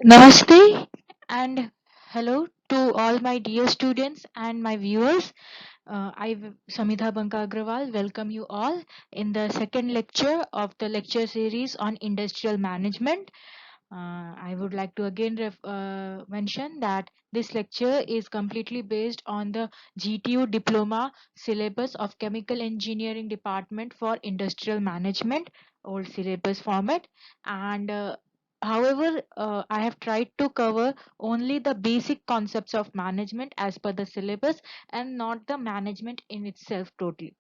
Namaste and hello to all my dear students and my viewers. Samidha Banka Agrawal, welcome you all in the second lecture of the lecture series on industrial management. I would like to again mention that this lecture is completely based on the GTU Diploma syllabus of Chemical Engineering Department for Industrial Management, old syllabus format. And however, I have tried to cover only the basic concepts of management as per the syllabus and not the management in itself totally.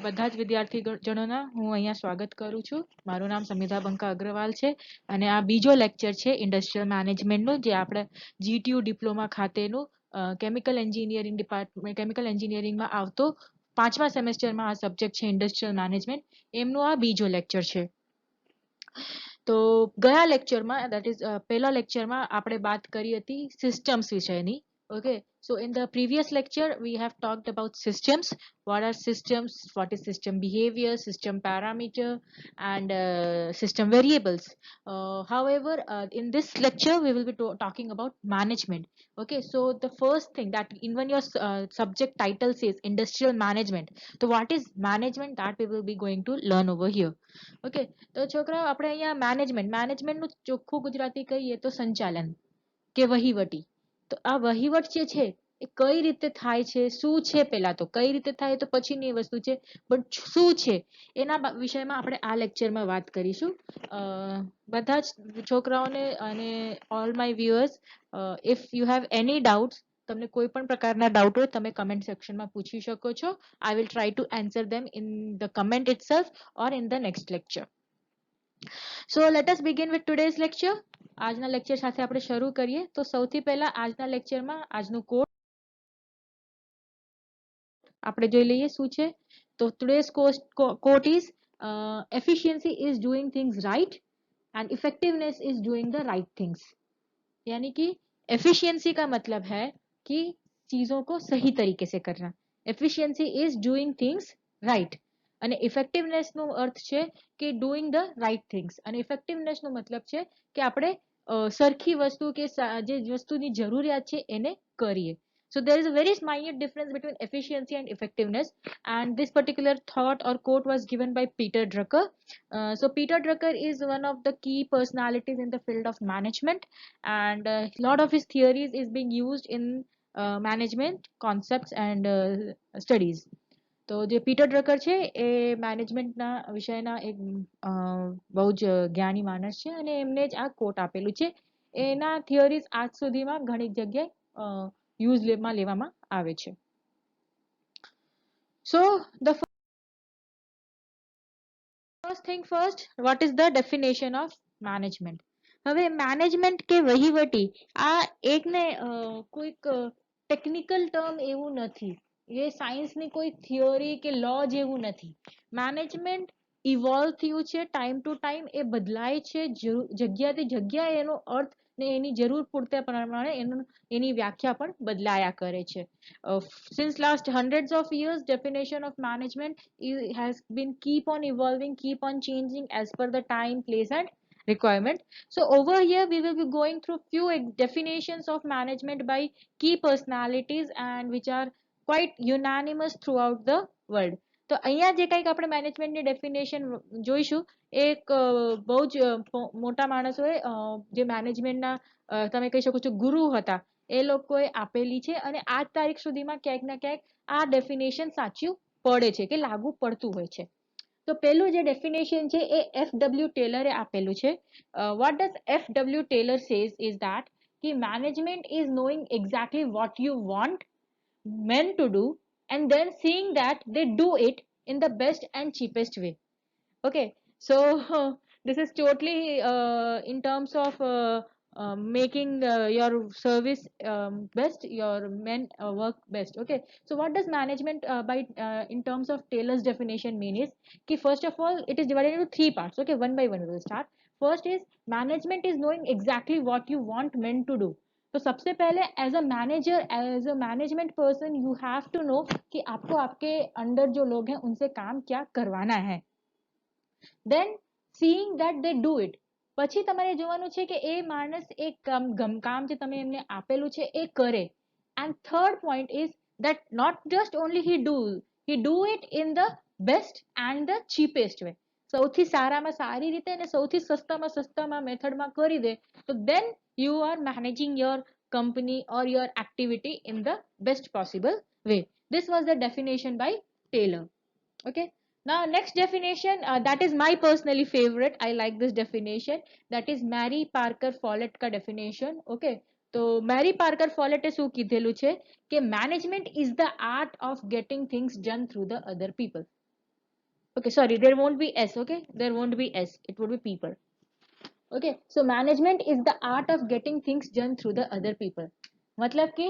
બધા જ વિદ્યાર્થીજનોના હું અહીંયા સ્વાગત કરું છું. મારું નામ સમિધા બંકા અગ્રવાલ છે અને આ બીજો લેક્ચર છે ઇન્ડસ્ટ્રીયલ મેનેજમેન્ટનું જે આપણે જીટીયુ ડિપ્લોમા ખાતેનું કેમિકલ એન્જિનિયરિંગ ડિપાર્ટમેન્ટ કેમિકલ એન્જિનિયરિંગમાં આવતો 5મા સેમેસ્ટરમાં આ સબ્જેક્ટ છે ઇન્ડસ્ટ્રીયલ મેનેજમેન્ટ એમનું આ બીજો લેક્ચર છે. તો ગયા લેક્ચરમાં દેટ ઇઝ પહેલા લેક્ચરમાં આપણે વાત કરી હતી સિસ્ટમ્સ વિષયની. Okay, so in the previous lecture we have talked about systems. What are systems, what is system behavior, system parameter, and system variables. However, in this lecture we will be talking about management. Okay, so the first thing that even your subject title says industrial management, so what is management, that we will be going to learn over here. Okay, તો છોકરાઓ આપણે અહીંયા મેનેજમેન્ટનું ચોખ્ખું ગુજરાતી કહીએ તો સંચાલન કે વહીવટી. તો આ વહીવટ જે છે એ કઈ રીતે થાય છે, શું છે, પહેલા તો કઈ રીતે થાય તો પછીની વસ્તુ છે, બટ શું છે એના વિષયમાં આપણે આ લેક્ચરમાં વાત કરીશું. બધા જ છોકરાઓને અને all my viewers, if you have any doubts, તમને કોઈ પણ પ્રકારના ડાઉટ હોય તમે કમેન્ટ સેક્શનમાં પૂછી શકો છો. I will try to answer them in the comment itself or in the next lecture. So let us begin with today's lecture. આજના લેક્ચર સાથે આપણે શરૂ કરીએ. તો સૌથી પહેલા આજના લેક્ચરમાં આજનું કોડ આપણે જોઈ લઈએ શું છે. તો today's quote is efficiency is doing things right and effectiveness is doing the right things. यानी कि efficiency का मतलब है कि चीजों को सही तरीके से करना. Efficiency is doing things right અને ઇફેક્ટિવનેસ નો અર્થ છે કે ડુઈંગ ધ રાઈટ થિંગ્સ. અને ઇફેક્ટિવનેસ નો મતલબ છે કે આપણે સરખી વસ્તુ કે જે વસ્તુની જરૂરિયાત છે એને કરીએ. So there is a very minute difference between efficiency and effectiveness, and this particular thought or quote was given by Peter Drucker. So Peter Drucker is one of the key personalities in the field of management, and a lot of his theories is being used in management concepts and studies. તો જે Peter Drucker છે એ મેનેજમેન્ટના વિષયના એક બહુ જ જ્ઞાની માણસ છે અને એમને જ આ કોટ આપેલું છે. એના થિયરીઝ આજ સુધીમાં ઘણી જગ્યાએ યુઝમાં લેવામાં આવે છે. So the first thing first, what is the definition of management. હવે મેનેજમેન્ટ કે વહીવટી આ એકને કોઈક ટેકનિકલ ટર્મ એવું નથી, એ સાયન્સની કોઈ થિયોરી કે લો જેવું નથી. મેનેજમેન્ટ ઇવોલ્વ થયું છે ટાઈમ ટુ ટાઈમ, એ બદલાય છે જગ્યાથી જગ્યાએ એનો અર્થ ને એની જરૂર પૂરતા પ્રમાણે એની વ્યાખ્યા પણ બદલાયા કરે છે. Since last hundreds of years, definition of management has been keep on evolving, keep on changing as per the time, place and requirement. So over here we will be going through few definitions of management by key personalities and which are quite unanimous throughout the world. તો અહીંયા જે કંઈક આપણે મેનેજમેન્ટની definition જોઈશું એ એક બહુ જ મોટા માણસોએ જે મેનેજમેન્ટના તમે કહી શકો છો ગુરુ હતા એ લોકોએ આપેલી છે અને આજ તારીખ સુધીમાં ક્યાંક ના ક્યાંક આ ડેફિનેશન સાચું પડે છે કે લાગુ પડતું હોય છે. તો પહેલું જે ડેફિનેશન છે એ FW ટેલરે આપેલું છે. What does FW Taylor says is that कि management is knowing exactly what you want men to do and then seeing that they do it in the best and cheapest way. Okay, so this is totally in terms of making your service best, your men work best. Okay, so what does management by in terms of Taylor's definition mean is ki first of all it is divided into three parts. Okay, one by one we will start. First is management is knowing exactly what you want men to do. तो सबसे पहले as a manager, as a management person you have to know कि आपको आपके under जो लोग हैं उनसे काम क्या करवाना है. Then seeing that they do it, પછી તમારે જોવાનું છે કે એ માણસ એ કામ જે તમે એમને આપેલું છે એ કરે. And third point is that not just only he do it in the best and the cheapest way. સૌથી સારામાં સારી રીતે અને સૌથી સસ્તામાં સસ્તામાં મેથડમાં કરી દે તો then you are managing your company or your activity in the best possible way. This was the definition by Taylor. Okay. Now next definition, that is my personally favorite. I like this definition. That is Mary Parker Follett ka definition. Okay. તો મેરી Parker ફોલેટે શું કીધેલું છે કે management is the art of getting things done through the other people. Okay, sorry, there won't be s. Okay, there won't be s, it would be people. Okay, so management is the art of getting things done through the other people. મતલબ કે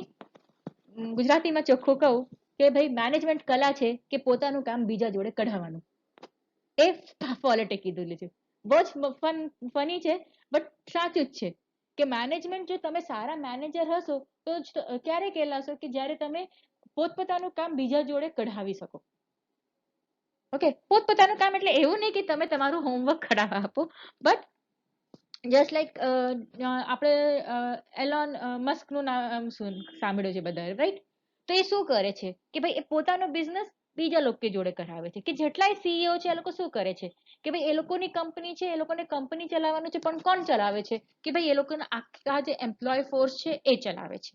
ગુજરાતીમાં ચોખ્ખું કહું કે ભાઈ management કલા છે કે પોતાનું કામ બીજા જોડે કઢાવવાનું. એ ફોલેટે કીધેલું છે. બહુ જ ફની છે બટ સાચું જ છે કે મેનેજમેન્ટ જો તમે સારા મેનેજર હશો તો ક્યારે કહેલાશો કે જ્યારે તમે પોતપોતાનું કામ બીજા જોડે કઢાવી શકો. ઓકે, પોતપોતાનું કામ એટલે એવું નહીં કે તમે તમારું હોમવર્ક કઢાવવા આપો, બટ જસ્ટ લાઈક આપણે એલોન મસ્કનું નામ સાંભળ્યું છે બધાએ, રાઈટ? તો એ શું કરે છે કે ભાઈ એ પોતાનો બિઝનેસ બીજા લોકો જોડે કરાવે છે. કે જેટલાય સીઈઓ છે એ લોકો શું કરે છે કે ભાઈ એ લોકોની કંપની છે, એ લોકોને કંપની ચલાવવાનું છે, પણ કોણ ચલાવે છે કે ભાઈ એ લોકોના આખા જે એમ્પ્લોય ફોર્સ છે એ ચલાવે છે.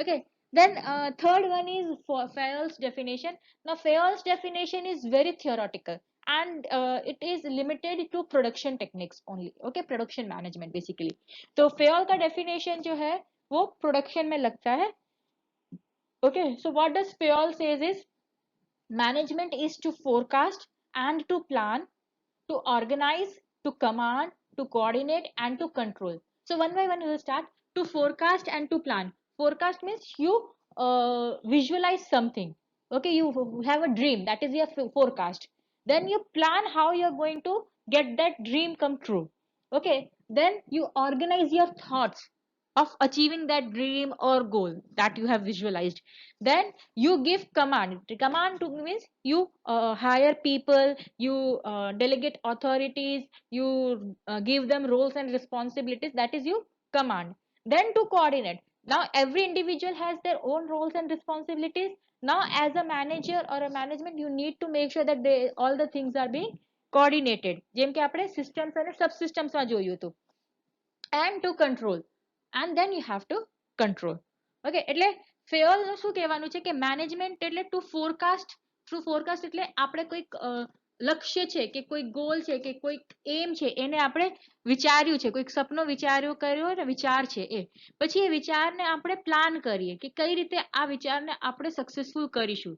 Okay, then third one is Fayol's definition. Now Fayol's definition is very theoretical and it is limited to production techniques only. Okay, production management basically. तो Fayol का definition जो है वो production में लगता है. Okay, so what does Fayol says is management is to forecast and to plan, to organize, to command, to coordinate, and to control. So one by one we will start. To forecast and to plan. Forecast means you visualize something. Okay, you have a dream, that is your forecast. Then you plan how you're going to get that dream come true. Okay, then you organize your thoughts of achieving that dream or goal that you have visualized. Then you give command. Command to means you hire people, you delegate authorities, you give them roles and responsibilities, that is you command. Then to coordinate. Now every individual has their own roles and responsibilities. Now as a manager or a management you need to make sure that all the things are being coordinated. જેમ કે આપણે systems અને subsystems માં જોયું હતું. And to control, and then you have to control. Okay, એટલે ફેઓલ નું શું કહેવાનું છે કે મેનેજમેન્ટ એટલે ટુ ફોરકાસ્ટ એટલે આપણે કોઈક લક્ષ્ય છે કે કોઈ ગોલ છે કે કોઈક એમ છે એને આપણે વિચાર્યું છે, કોઈક સપનો વિચાર્યો કર્યો ને વિચાર છે એ પછી એ વિચારને આપણે પ્લાન કરીએ કે કઈ રીતે આ વિચારને આપણે સક્સેસફુલ કરીશું.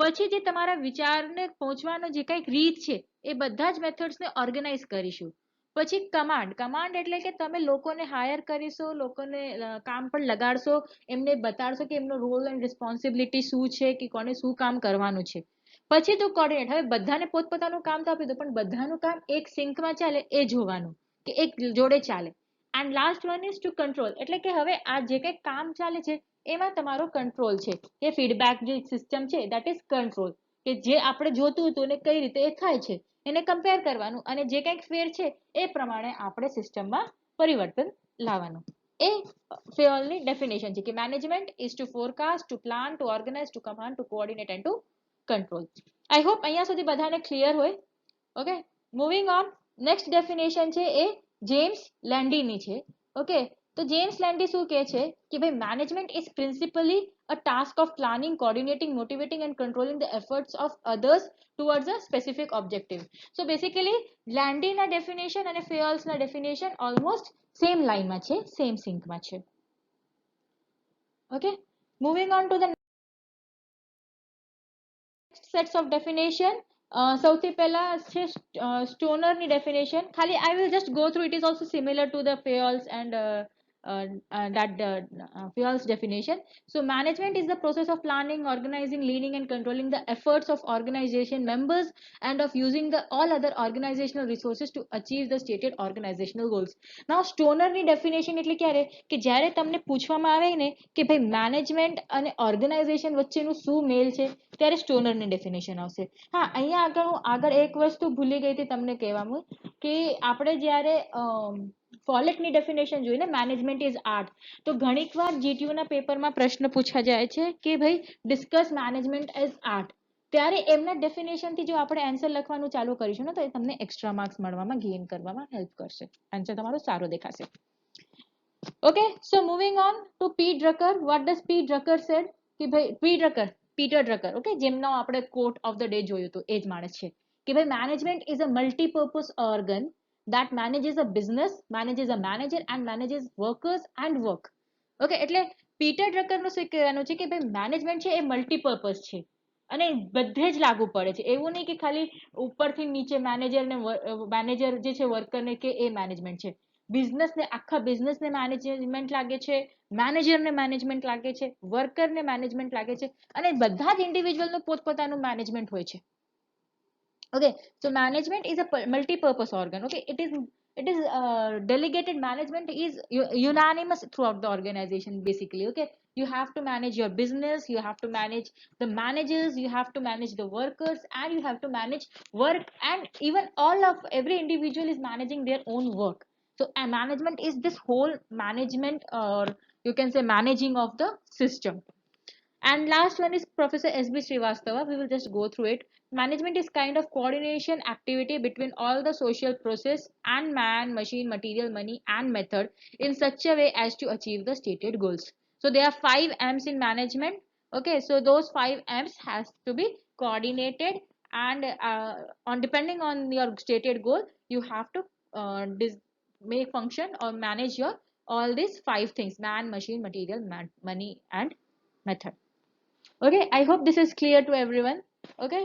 પછી જે તમારા વિચારને પહોંચવાનો જે કંઈક રીત છે એ બધા જ મેથડ્સને ઓર્ગેનાઇઝ કરીશું. પછી કમાન્ડ એટલે કે તમે લોકોને હાયર કરીશો, લોકોને કામ પર લગાડશો, એમને બતાડશો કે એમનો રોલ એન્ડ રિસ્પોન્સિબિલિટી શું છે કે કોને શું કામ કરવાનું છે. પછી તો કોર્ડિનેટ, હવે બધાને પોતપોતાનું કામ તો આપી દો પણ બધાનું કામ એક સિંકમાં ચાલે એ જોવાનું કે એક જોડે ચાલે. And last one is two control, એટલે કે હવે આ જે કંઈક કામ ચાલે છે એમાં તમારો કંટ્રોલ છે કે ફીડબેક જે સિસ્ટમ છે દેટ ઇઝ કંટ્રોલ, કે જે આપણે જોતું હતું ને કઈ રીતે એ થાય છે એને કમ્પેર કરવાનું અને જે કંઈક ફેર છે એ પ્રમાણે આપણે સિસ્ટમમાં પરિવર્તન લાવવાનું. એ ફેઓલની ડેફિનેશન છે કે management is to forecast, to plan, to organise, to command, to coordinate and to control. I hope અહીંયા સુધી બધાને ક્લિયર હોય. Okay, moving on. Next definition છે એ જેમ્સ લેન્ડીની છે. ઓકે, તો જેમ્સ લેન્ડી શું કહે છે કે ભાઈ management is principally a task of planning, coordinating, motivating and controlling the efforts of others towards a specific objective. So basically લેન્ડીના ડેફિનેશન અને ફેઓલ્સના ડેફિનેશન ઓલમોસ્ટ સેમ લાઈનમાં છે, સેમ સિંકમાં છે. Okay, moving on to the sets of definition. સૌથી પહેલા છે સ્ટોનરની definition. ખાલી I will just go through, it is also similar to the Fayol's and Fayol's definition. So management is the process of planning, organizing, leading and controlling the efforts of organization members and of using the all other organizational resources to achieve the stated organizational goals. Now સ્ટોનરની definition એટલે ક્યારે કે જ્યારે તમને પૂછવામાં આવે ને કે ભાઈ મેનેજમેન્ટ અને ઓર્ગેનાઇઝેશન વચ્ચેનું શું મેલ છે ત્યારે સ્ટોનરની ડેફિનેશન આવશે. હા, અહીંયા આગળ હું આગળ એક વસ્તુ ભૂલી ગઈ હતી તમને કહેવાનું કે આપણે જ્યારે ફોલેટની ડેફિનેશન જોઈ ને મેનેજમેન્ટ ઇઝ આર્ટ, તો ઘણીક વાર જીટીયુ ના પેપરમાં પ્રશ્ન પૂછા જાય છે કે ભાઈ ડિસ્કસ મેનેજમેન્ટ એઝ આર્ટ, ત્યારે એમના ડેફિનેશન થી જો આપણે આન્સર લખવાનું ચાલુ કરીશું ને તો એ તમને એક્સ્ટ્રા માર્ક્સ મળવામાં ગેઇન કરવામાં હેલ્પ કરશે, આન્સર તમારો સારો દેખાશે. Okay, so moving on to P. Drucker. What does P. Drucker said? કે ભાઈ P. Drucker, Peter Drucker, okay, જેમનો આપણે quote of the day જોયું હતું એ જ માણસ છે કે ભાઈ management is a multi-purpose organ that manages a business, manages a manager and manages workers and work. Okay, એટલે પીટર ડ્રકરનું શું કહેવાનું છે કે ભાઈ મેનેજમેન્ટ છે એ મલ્ટીપર્પઝ છે અને બધે જ લાગુ પડે છે. એવું નહીં કે ખાલી ઉપરથી નીચે મેનેજર જે છે વર્કરને કે એ મેનેજમેન્ટ છે. બિઝનેસને આખા બિઝનેસને મેનેજમેન્ટ લાગે છે, મેનેજરને મેનેજમેન્ટ લાગે છે, વર્કરને મેનેજમેન્ટ લાગે છે અને બધા જ ઇન્ડિવિજ્યુઅલનું પોતપોતાનું મેનેજમેન્ટ હોય છે. Okay, so management is a multi-purpose organ. Okay, it is delegated management is unanimous throughout the organization basically. Okay, you have to manage your business, you have to manage the managers, you have to manage the workers, and you have to manage work, and even all of every individual is managing their own work. So management is this whole management, or you can say managing of the system. And last one is Professor S.B. Srivastava. We will just go through it. Management is kind of coordination activity between all the social process and man, machine, material, money, and method in such a way as to achieve the stated goals. So there are 5 M's in management. Okay, so those 5 M's has to be coordinated, and on depending on your stated goal, you have to make function or manage your all these 5 things: man, machine, material, money, and method. Okay, I hope this is clear to everyone. Okay,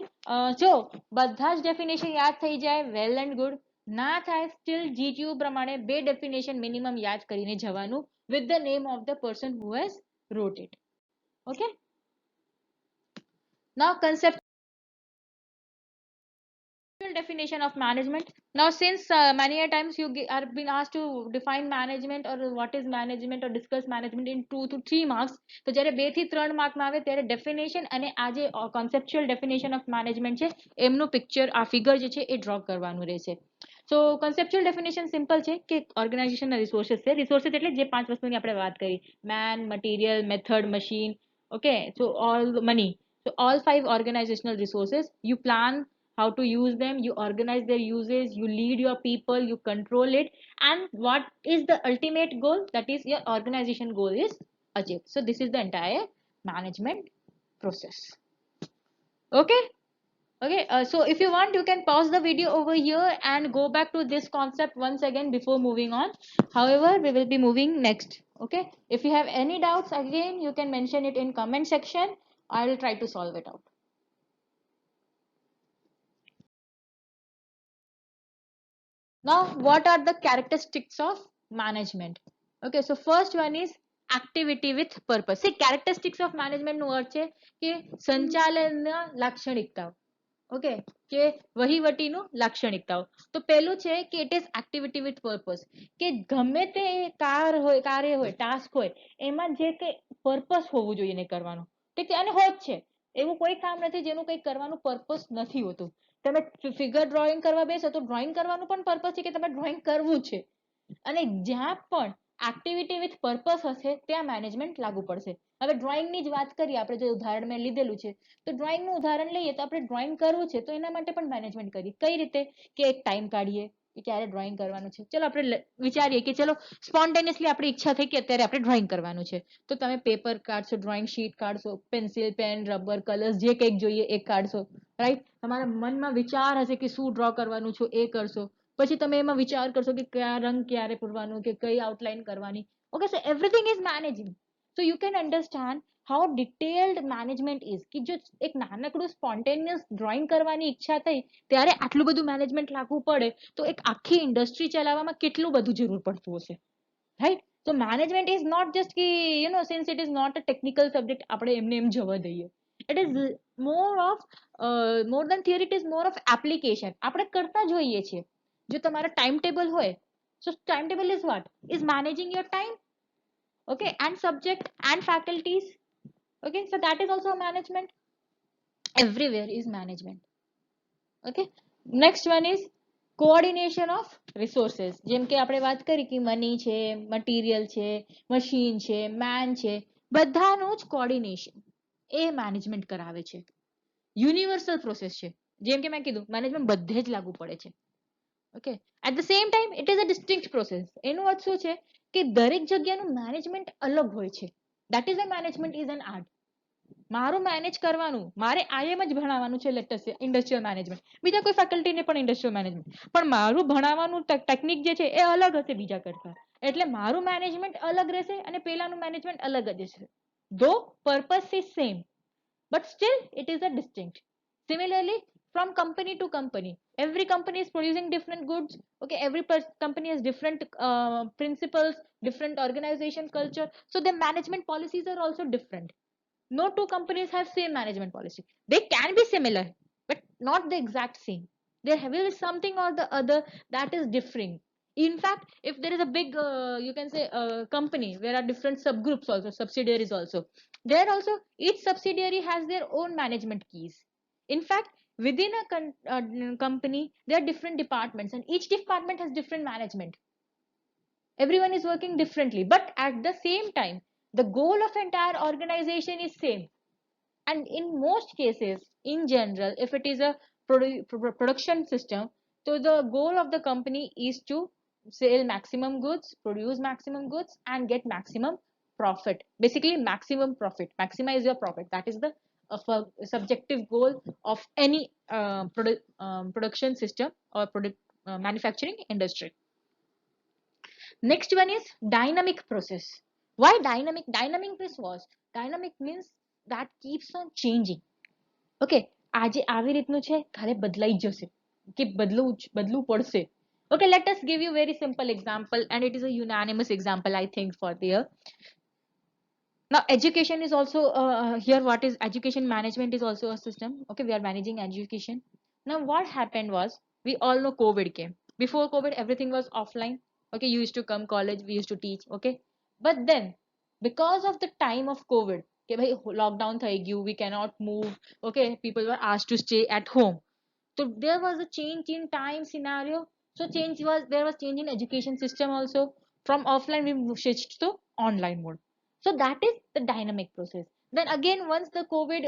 so બધા જ definition યાદ થઈ જાય, well and good. ના થાય steel GTU પ્રમાણે 2 definition minimum યાદ કરીને જવાનું with the name of the person who has wrote it. Okay, now concept definition of management. Now since many a times you are been asked to define management or what is management or discuss management in 2 to 3 marks, તો જ્યારે 2 થી 3 mark માં આવે ત્યારે definition અને આ જે conceptual definition of management છે એમનું પિક્ચર આ ફિગર જે છે એ ડ્રો કરવાનું રહેશે. So conceptual definition simple છે કે ઓર્ગેનાઇઝેશન ના રિસોર્સિસ છે. રિસોર્સિસ એટલે જે 5 વસ્તુની આપણે વાત કરી: man, material, method, machine. Okay, so all money. So all 5 organizational resources, you plan how to use them, you organize their uses, you lead your people, you control it, and what is the ultimate goal, that is your organization goal is achieved. So this is the entire management process. Okay, okay, so if you want you can pause the video over here and go back to this concept once again before moving on. However, we will be moving next. Okay, if you have any doubts again you can mention it in comment section. I will try to solve it out. Now, what are the characteristics of management? Okay, so first one is activity with purpose. See, characteristics of management નો અર્થ છે કે સંચાલનના લાક્ષણિકતાઓ. Okay, કે વહીવટીનું લાક્ષણિકતાઓ. તો પહેલું છે કે it is activity with purpose, કે ગમે તે કાર્ય હોય, ટાસ્ક હોય, એમાં જે કંઈ પર્પસ હોવું જોઈએ ને કરવાનું, ઠીક છે, અને હોય જ છે. એવું કોઈ કામ નથી જેનું કંઈ કરવાનું પર્પસ નથી હોતું. તમે ફિગર ડ્રોઈંગ કરવા બેસો તો ડ્રોઈંગ કરવાનું પણ પર્પસ છે કે તમે ડ્રોઈંગ કરવું છે. અને જ્યાં પણ એક્ટિવિટી વિથ પર્પસ હશે ત્યાં મેનેજમેન્ટ લાગુ પડશે. હવે ડ્રોઈંગની જ વાત કરીએ, આપણે જે ઉદાહરણ મેં લીધેલું છે, તો ડ્રોઈંગનું ઉદાહરણ લઈએ તો આપણે ડ્રોઈંગ કરવું છે તો એના માટે પણ મેનેજમેન્ટ કરીએ. કઈ રીતે? કે એક ટાઈમ કાઢીએ કે ક્યારે ડ્રોઈંગ કરવાનું છે. ચલો આપણે વિચારીએ કે ચલો સ્પોન્ટેનિયસલી આપણી ઈચ્છા થઈ કે અત્યારે આપણે ડ્રોઈંગ કરવાનું છે, તો તમે પેપર કાઢશો, ડ્રોઈંગ શીટ કાઢશો, પેન્સિલ, પેન, રબર, કલર્સ જે કંઈક જોઈએ એ કાઢશો, રાઈટ. તમારા મનમાં વિચાર હશે કે શું ડ્રો કરવાનું છે એ કરશો. પછી તમે એમાં વિચાર કરશો કે કયા રંગ ક્યારે પૂરવાનું, કે કઈ આઉટલાઈન કરવાની. Okay, so everything is managing. So you can understand how detailed management is. કે જો એક નાનકડું સ્પોન્ટેનિયસ ડ્રોઈંગ કરવાની ઈચ્છા થઈ ત્યારે આટલું બધું મેનેજમેન્ટ લાગવું પડે તો એક આખી ઇન્ડસ્ટ્રી ચલાવવામાં કેટલું બધું જરૂર પડતું હશે, right. So management is not just ki, you know, since it is not a technical subject આપણે એમને એમ જવા દઈએ. It is more of more than theory, it is more of application. આપણે કરતા જોઈએ છીએ. જો તમારા ટાઈમ ટેબલ હોય, so timetable is what? Is managing your time. Okay, and subject and faculties. Okay, so that is also management. Everywhere is management. Okay, next one is coordination of resources, જેમ કે આપણે વાત કરી કે money છે, material છે, machine છે, main છે, બધાનું જ કોઓર્ડિનેશન એ મેનેજમેન્ટ કરાવે છે. યુનિવર્સલ પ્રોસેસ છે, જેમ કે મેં કીધું મેનેજમેન્ટ બધે જ લાગુ પડે છે. Okay, at the same time it is a distinct process. એનો અર્થ શું છે કે દરેક જગ્યાનું મેનેજમેન્ટ અલગ હોય છે. That is a management is an art. મારું મેનેજ કરવાનું, મારે આઈએમ જ ભણાવવાનું છે, લેટ અસ સે ઇન્ડસ્ટ્રીયલ મેનેજમેન્ટ, બીજા કોઈ ફેકલ્ટીને પણ ઇન્ડસ્ટ્રીયલ મેનેજમેન્ટ, પણ મારું ભણાવવાનું ટેકનિક જે છે એ અલગ હશે બીજા કરતા, એટલે મારું મેનેજમેન્ટ અલગ રહેશે અને પેલાનું મેનેજમેન્ટ અલગ જ હશે. Though purpose is same, but still it is a distinct. Similarly, from company to company, every company is producing different goods. Okay, every company has different principles, different organization culture, so their management policies are also different. No two companies have same management policy. They can be similar, but not the exact same. There will be something or the other that is differing. In fact, if there is a big you can say company, there are different subgroups also, subsidiaries also. There also each subsidiary has their own management keys. In fact, within a company there are different departments and each department has different management. Everyone is working differently, but at the same time the goal of entire organization is same. And in most cases, in general, if it is a production system, so the goal of the company is to sell maximum goods, produce maximum goods, and get maximum profit. Basically maximum profit, maximize your profit. That is the subjective goal of any production system or product manufacturing industry. Next one is dynamic process. Why dynamic? Dynamic means that keeps on changing. Okay, આજે આવી રીતનું છે, કાલે બદલાઈ જશે, કે બદલવું પડશે. Okay, let us give you very simple example, and it is a unanimous example I think for the year. Now education is also here. What is education management is also a system. Okay, we are managing education. Now what happened was, we all know COVID came. Before COVID everything was offline. Okay, you used to come college, we used to teach. Okay, but then because of the time of COVID, okay, bhai, lockdown thai gyu, we cannot move. Okay, people were asked to stay at home, so there was a change in time scenario. So there was change in education system also. From offline we switched to online mode. So that is the dynamic process. Then again, once the COVID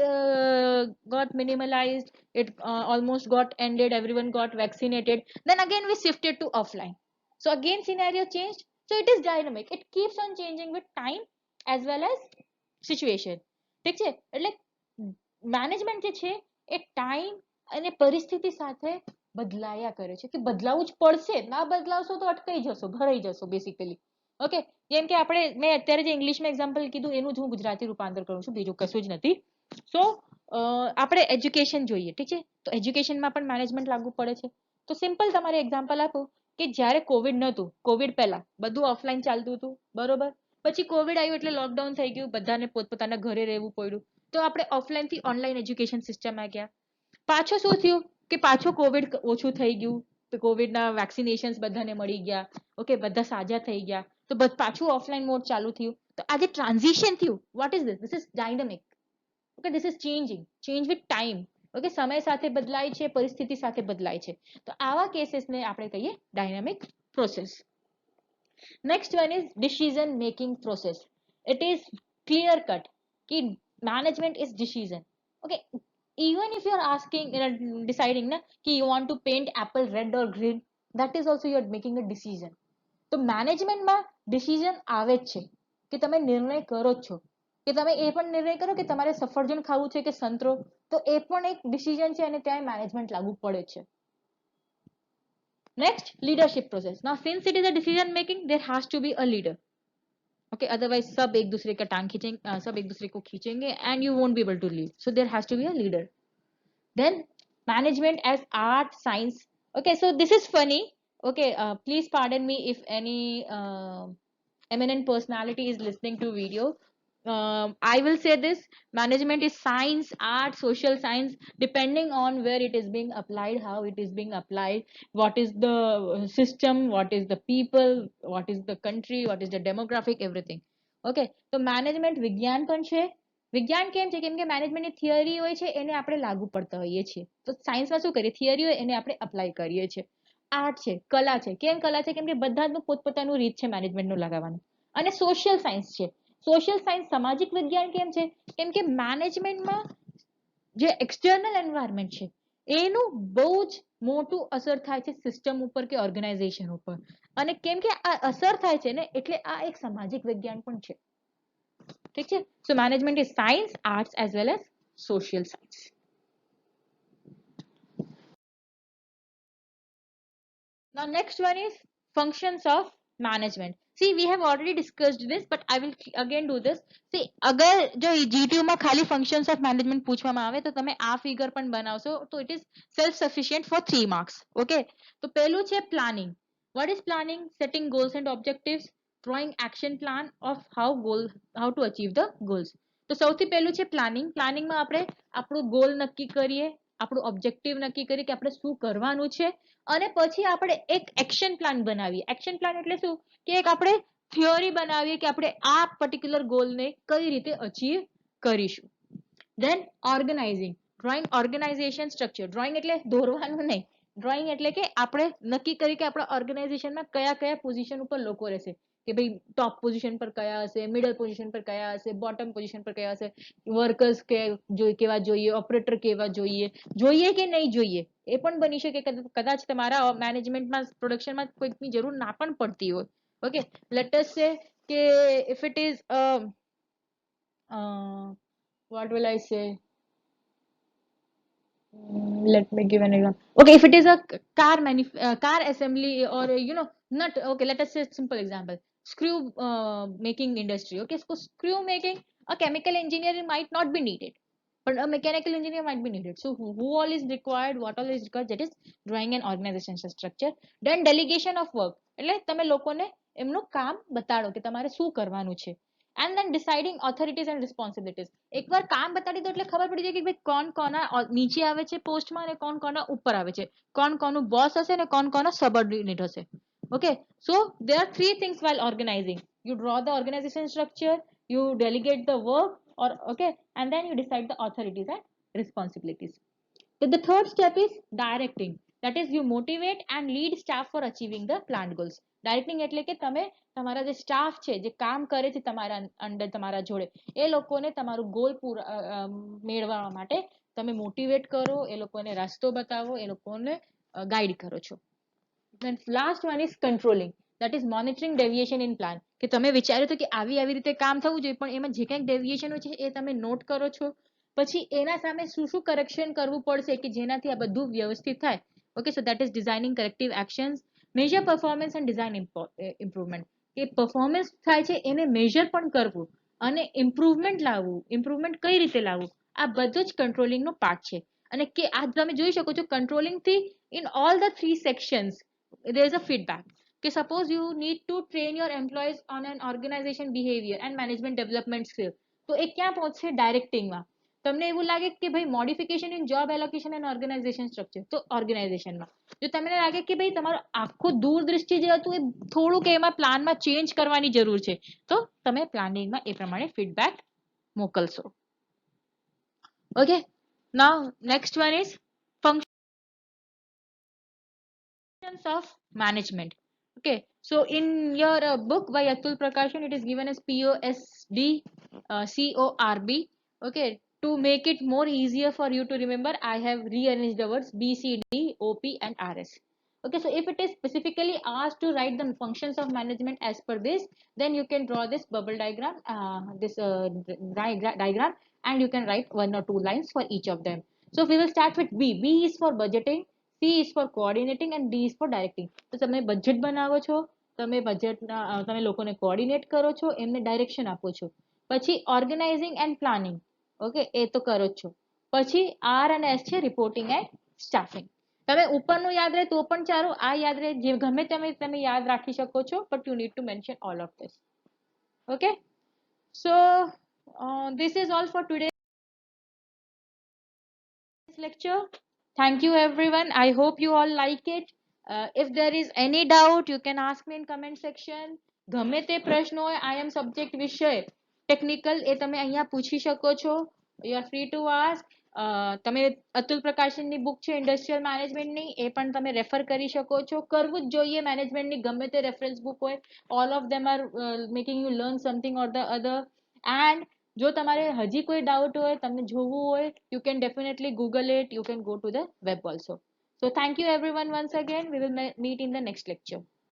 got minimalized, it almost got ended, everyone got vaccinated, then again we shifted to offline. So again scenario changed. So it is dynamic, it keeps on changing with time as well as situation. ઠીક છે, એટલે management જે છે એ time અને પરિસ્થિતિ સાથે બદલાયા કરે છે, કે બદલાવું જ પડશે, ના બદલાવશો તો અટકાઈ જશો, ઘરાઈ જશો બેસિકલી. ઓકે, જેમ કે આપણે, મેં અત્યારે જે ઇંગ્લિશમાં એક્ઝામ્પલ કીધું એનું જ હું ગુજરાતી રૂપાંતર કરું છું, બીજું કશું જ નથી. સો આપણે એજ્યુકેશન જોઈએ, ઠીક છે, તો એજ્યુકેશનમાં પણ મેનેજમેન્ટ લાગુ પડે છે. તો સિમ્પલ તમારે એક્ઝામ્પલ આપું કે જ્યારે કોવિડ નહોતું, કોવિડ પહેલા બધું ઓફલાઈન ચાલતું હતું, બરોબર. પછી કોવિડ આવ્યું એટલે લોકડાઉન થઈ ગયું, બધાને પોતપોતાના ઘરે રહેવું પડ્યું, તો આપણે ઓફલાઈન થી ઓનલાઈન એજ્યુકેશન સિસ્ટમમાં ગયા. પાછો શું થયું કે પાછો કોવિડ ઓછું થઈ ગયું, તો કોવિડના વેક્સિનેશન્સ બધાને મળી ગયા. ઓકે, બધા સાજા થઈ ગયા, તો પાછું ઓફલાઈન મોડ ચાલુ થયું. તો આ જે ટ્રાન્ઝિશન થયું, what is this is dynamic. Okay, this is change with time. Okay, સમય સાથે બદલાય છે, પરિસ્થિતિ સાથે બદલાય છે. તો આવા કેસીસને આપણે કહીએ dynamic process. Next one is decision making process. It is clear cut ki management is decision. Okay, even if you are asking, deciding na ki you want to paint apple red or green, that is also you are making a decision. તો મેનેજમેન્ટમાં decision આવે જ છે, કે તમે નિર્ણય કરો જ છો, કે તમે એ પણ નિર્ણય કરો કે તમારે સફરજન ખાવું છે કે સંતરો, તો એ પણ એક ડિસિઝન છે અને ત્યાં મેનેજમેન્ટ લાગુ પડે છે. Next, leadership process. Now since it is a decision making, there has to be a leader. Okay, otherwise सब एक दूसरे का टांग खींचेंगे, सब एक दूसरे को खींचेंगे and you won't be able to lead. So there has to be a leader. Then management as art, science. Okay, so this is funny. Okay, please pardon me if any eminent personality is listening to video. I will say this: management is science, art, social science, depending on where it is being applied, how it is being applied, what is the system, what is the people, what is the country, what is the demographic, everything. Okay, so management વિજ્ઞાન પણ છે. વિજ્ઞાન કેમ છે? કેમ કે મેનેજમેન્ટની theory હોય છે, એને આપણે લાગુ પડતા હોઈએ છીએ. તો સાયન્સમાં શું કરીએ, થિયરી હોય એને આપણે અપ્લાય કરીએ છીએ. આર્ટ છે, કલા છે. કેમ કલા છે? કેમ કે બધાનું પોતપોતાનું રીત છે મેનેજમેન્ટનું લગાવવાનું. અને સોશિયલ સાયન્સ છે. સોશિયલ સાયન્સ સામાજિક વિજ્ઞાન કેમ છે? કેમ કે મેનેજમેન્ટમાં જે એક્સટર્નલ એન્વાયરમેન્ટ છે એનું બહુ જ મોટું અસર થાય છે સિસ્ટમ ઉપર કે ઓર્ગેનાઇઝેશન ઉપર. અને કેમ કે આ અસર થાય છે ને એટલે આ એક સામાજિક વિજ્ઞાન પણ છે. ઠીક છે. So management is science, arts as well as social science. Now next one is functions of management. See, we have already discussed this, but I will again do this. See, અગર જો GTU માં ખાલી functions of management પૂછવામાં આવે તો તમે આ figure પણ બનાવશો તો it is self sufficient for 3 marks. Okay, તો પહેલું છે planning. What is planning? Setting goals and objectives, drawing action plan of how to achieve the goals. તો સૌથી પહેલું છે પ્લાનિંગ. પ્લાનિંગમાં આપણે આપણું ગોલ નક્કી કરીએ, આપણું ઓબ્જેક્ટિવ નક્કી કરીએ કે આપણે શું કરવાનું છે, અને પછી આપણે એક એક્શન પ્લાન બનાવીએ. એક્શન પ્લાન એટલે શું? કે એક આપણે થિયોરી બનાવીએ કે આપણે આ પર્ટિક્યુલર ગોલને કઈ રીતે અચીવ કરીશું. Then organising, drawing organisation structure. Drawing એટલે દોરવાનું નહીં, ડ્રોઈંગ એટલે કે આપણે નક્કી કરી કે આપણા ઓર્ગેનાઇઝેશનમાં કયા કયા પોઝિશન ઉપર લોકો રહેશે, કે ભાઈ ટોપ પોઝિશન પર કયા હશે, મિડલ પોઝિશન પર કયા હશે, બોટમ પોઝિશન પર કયા હશે, વર્કર્સ કેવા જોઈએ, ઓપરેટર કેવા જોઈએ, જોઈએ કે નહીં જોઈએ એ પણ બની શકે. કદાચ તમારા મેનેજમેન્ટમાં પ્રોડક્શનમાં કોઈકની જરૂર ના પણ પડતી હોય. ઓકે, લેટ અસ સે કે if it is what will I say? Let me give an example. Okay, if it is a car assembly, or not, okay, let us say simple example, screw making industry. Okay, so screw making, a chemical engineer might not be needed, but a mechanical engineer might be needed. So who all is required, what all is required, that is drawing an organization structure. Then delegation of work, એટલે તમે લોકોને એમનું કામ બતાડો કે તમારે શું કરવાનું છે. And then deciding authorities and responsibilities. એકવાર કામ બતાડી દો એટલે ખબર પડી જાય કે ભાઈ કોણ કોના નીચે આવે છે પોસ્ટમાં અને કોણ કોના ઉપર આવે છે, કોણ કોનું બોસ હશે અને કોણ કોના સબઓર્ડિનેટ હશે. Okay, so there are three things while organizing. You draw the organization structure, you delegate the work, or okay, and then you decide the authorities and responsibilities. So the third step is directing. That is, you motivate and lead staff for achieving the planned goals. Directing એટલે કે તમે તમારા જે staff છે, જે કામ કરે છે તમારા અંડર, તમારા જોડે, એ લોકોને તમારું ગોલ મેળવવા માટે તમે મોટિવેટ કરો, એ લોકોને રસ્તો બતાવો, એ લોકોને ગાઈડ કરો છો. Then last one is controlling. That is monitoring deviation in plan. કે તમે વિચાર્યું હતું કે આવી આવી રીતે કામ થવું જોઈએ, પણ એમાં જે કંઈક ડેવિએશન છે એ તમે નોટ કરો છો. પછી એના સામે શું શું કરેક્શન કરવું પડશે કે જેનાથી આ બધું વ્યવસ્થિત થાય. Okay, so that is designing corrective actions, major performance and design improvement. કે પરફોર્મન્સ થાય છે એને મેજર પણ કરવું અને ઇમ્પ્રુવમેન્ટ લાવવું. ઇમ્પ્રુવમેન્ટ કઈ રીતે લાવવું, આ બધું જ કંટ્રોલિંગનો પાર્ટ છે. અને કે આ તમે જોઈ શકો છો કંટ્રોલિંગ થી in all the three sections there is a feedback. કે suppose you need to train your employees on an organization behavior and management development skill, તો એ ક્યાં પહોંચશે? ડાયરેક્ટિંગમાં. તમને એવું લાગે કે ભાઈ modification in job allocation and organisation structure, તો ઓર્ગેનાઇઝેશનમાં. જો તમને લાગે કે ભાઈ તમારું આખું દૂરદ્રષ્ટિ જે હતું એ થોડુંક એમાં પ્લાનમાં ચેન્જ કરવાની જરૂર છે, તો તમે પ્લાનિંગમાં એ પ્રમાણે ફીડબેક મોકલશો. Okay, now next one is functions of management. Okay, so in your book by Atul Prakashan, it is given as POSD, CORB. Okay, to make it more easier for you to remember, I have rearranged the words BCD, OP and RS. Okay, so if it is specifically asked to write the functions of management as per this, then you can draw this bubble diagram, this diagram, and you can write 1 or 2 lines for each of them. So we will start with B. B is for budgeting, C is for coordinating and D is for directing. તો તમે budget બનાવો છો, તમે તમે લોકોને coordinate કરો છો, એમને ડાયરેક્શન આપો છો. પછી ઓર્ગેનાઇઝિંગ એન્ડ પ્લાનિંગ, ઓકે, એ તો કરો જ છો. પછી R અને S છે રિપોર્ટિંગ એન્ડ સ્ટાફિંગ. તમે ઉપરનું યાદ રહે તો પણ ચાલો, આ યાદ રહે, જે ગમે તમે યાદ રાખી શકો છો, but you need to mention all of this. Okay, so this is all for today's lecture. Thank you everyone. I hope you all like it. If there is any doubt, you can ask me in comment section. ગમે તે પ્રશ્ન હોય, I am subject વિષય technical, એ તમે અહીંયા પૂછી શકો છો. You are free to ask. તમે અતુલ પ્રકાશનની બુક છે ઇન્ડસ્ટ્રીયલ મેનેજમેન્ટની, એ પણ તમે રેફર કરી શકો છો. કરવું જ જોઈએ મેનેજમેન્ટની ગમે તે રેફરન્સ બુક હોય. All of them R making you learn something or the other. And જો તમારે હજી કોઈ ડાઉટ હોય, તમને જોવું હોય, you can definitely Google it, you can go to the web also. So thank you everyone once again. We will meet in the next lecture.